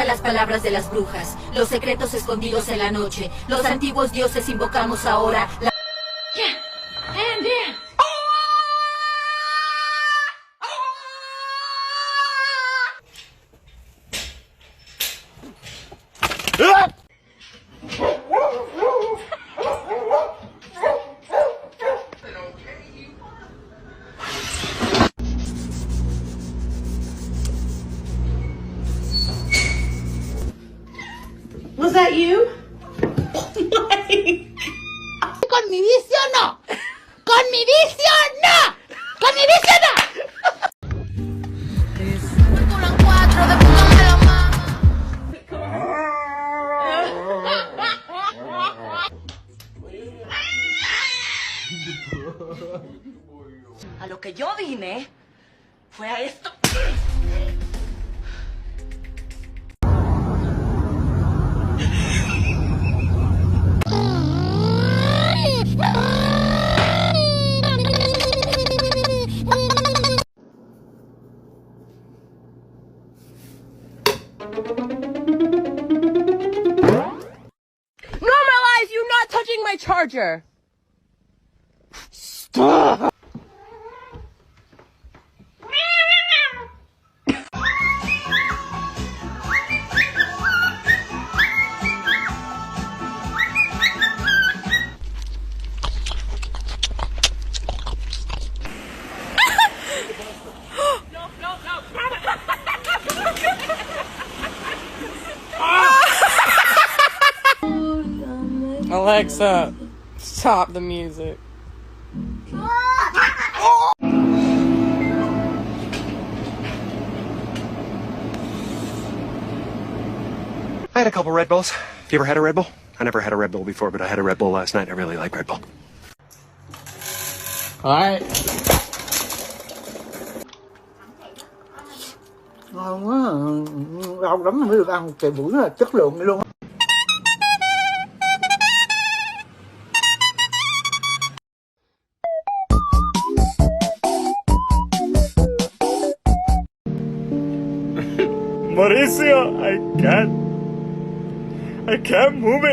las palabras de las brujas, los secretos escondidos en la noche. Los antiguos dioses invocamos ahora la... Was that you? Con mi vicio no. Con mi vicio no. Con mi vicio no. A lo que yo vine fue a esto. Normalize you not touching my charger. Stop. Alexa, stop the music. I had a couple Red Bulls. You ever had a Red Bull? I never had a Red Bull before, but I had a Red Bull last night. I really like Red Bull. Alright. Ngon quá, lâu lắm mới được ăn một cái bữa là chất lượng luôn. Mauricio, I can't move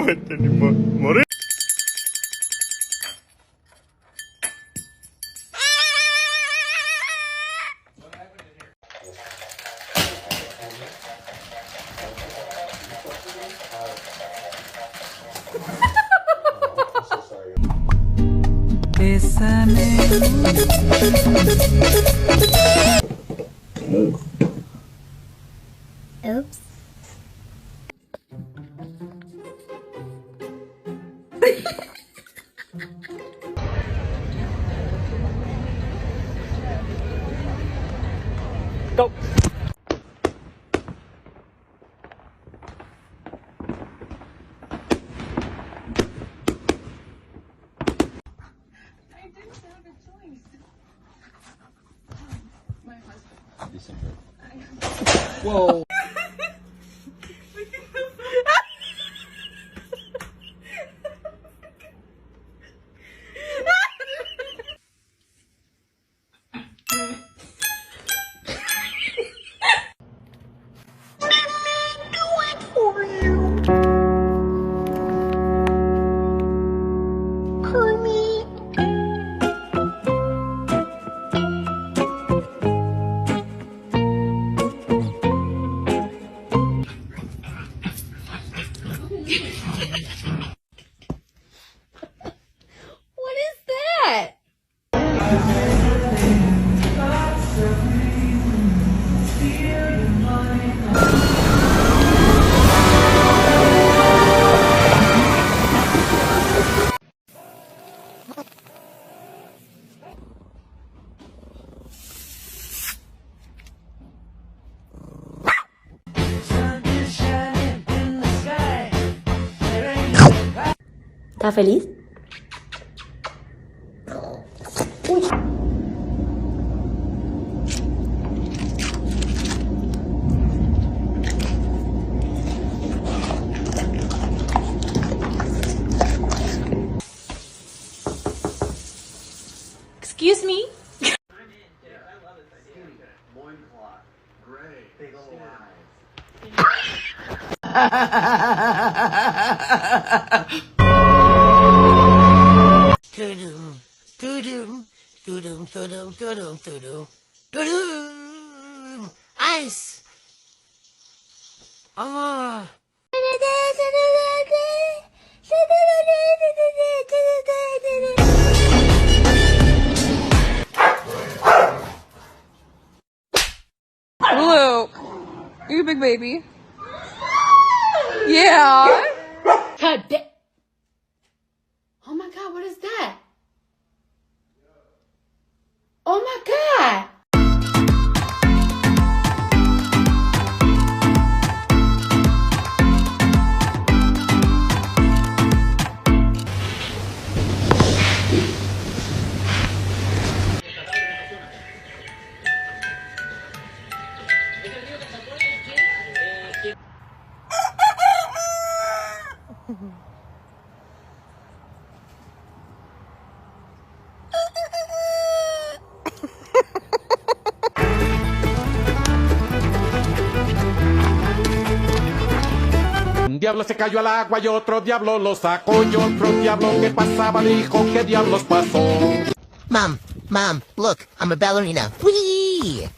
it anymore. Mauricio. Oops. Go. Whoa. What is that? ¿Estás feliz? Uy. Excuse me? Loincloth. Gray. Big old eyes. Ice. Oh. Luke, you a big baby? Yeah. God damn. Oh my god, what is that? Oh my god. Un diablo se cayó al agua y otro diablo lo sacó y otro diablo que pasaba dijo ¿qué diablos pasó? Mom, look, I'm a ballerina. Whee!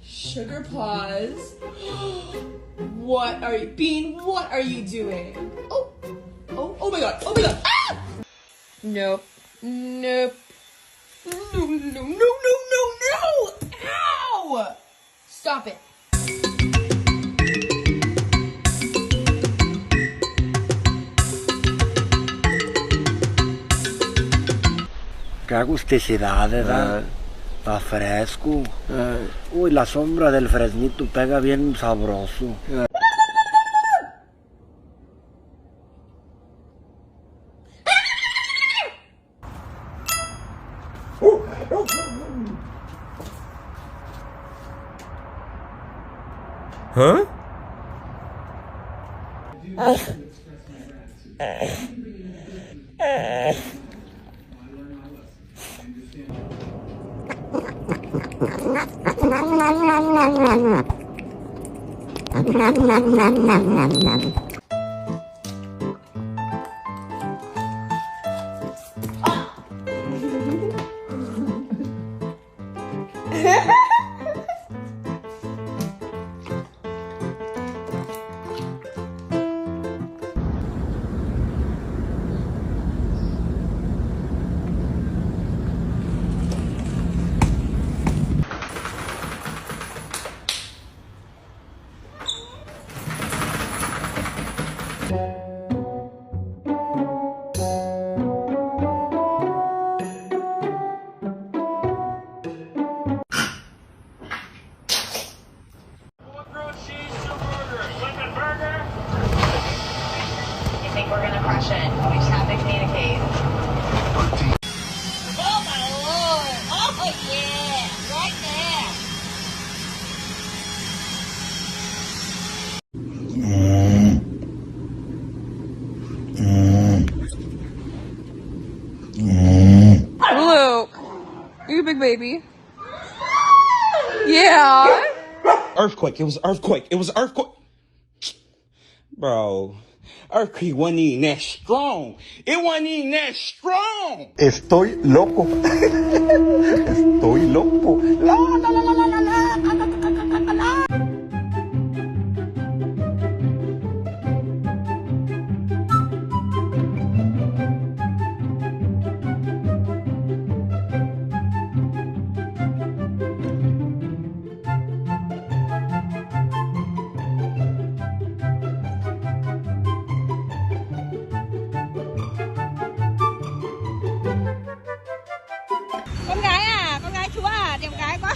Sugar paws. What are you, Bean? What are you doing? Oh my god! Oh my god! Ah! Nope. No! Ow! Stop it. Qué agusticidad, ¿verdad? Está fresco. Uy, la sombra del fresnito pega bien sabroso. ¿Ah? We're gonna crush it. We just have to communicate. Oh my lord! Oh yeah! Right there! Luke, you a big baby? Yeah. Earthquake. It was earthquake. It was earthquake. Bro, earthquake wasn't even that strong. It wasn't even that strong. Estoy loco. Estoy loco. Con gái à? Con gái chúa à? Đẹp gái quá.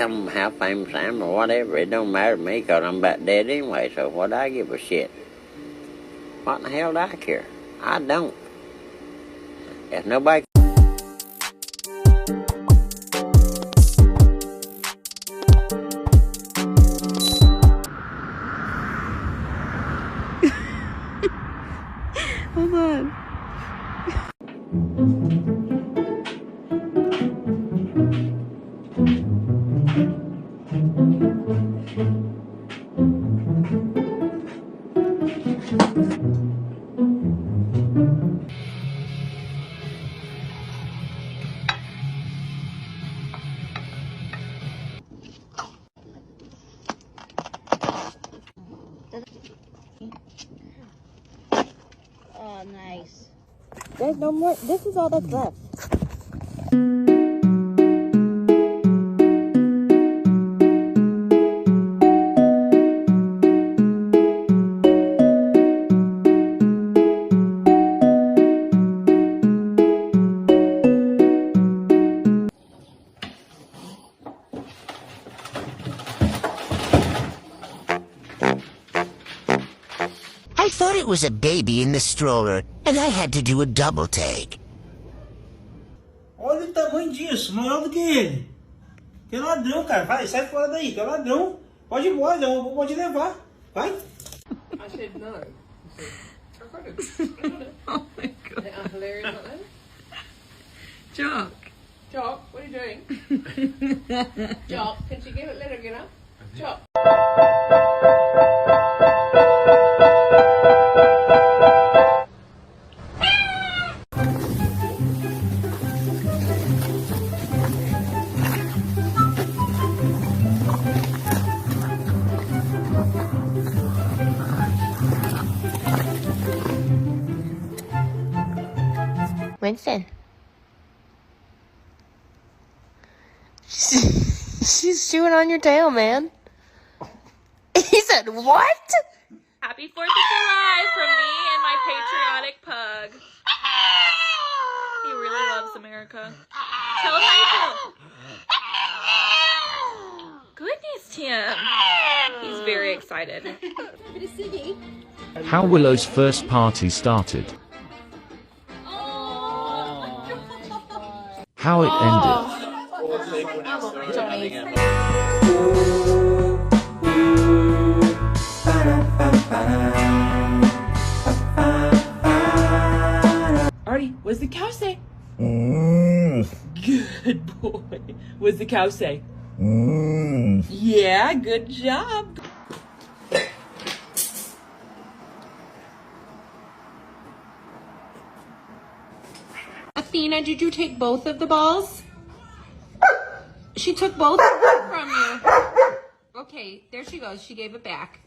how famous I am or whatever. It don't matter to me because I'm about dead anyway, so what do I give a shit? What in the hell do I care? I don't. If nobody... Hold on. Oh, nice. There's no more. This is all that's left. I thought it was a baby in the stroller, and I had to do a double take. Olha o tamanho disso, maior do que ele. Que ladrão, cara. Vai, sai fora daí, que é ladrão. Pode ir embora, não pode levar. Vai. I said no. Oh my god. Is hilarious, not then? Jock. Jock, what are you doing? Jock, can she let her get up? Jock. Winston. She's chewing on your tail, man. He said, what? Happy 4th of July from me and my patriotic pug. He really loves America. Tell him how you feel. Goodness, Tim. He's very excited. How Willow's first party started. How it ended. Artie, what's the cow say? Good boy. What's the cow say? Yeah, good job. Athena, did you take both of the balls? She took both of them from you. Okay, there she goes. She gave it back.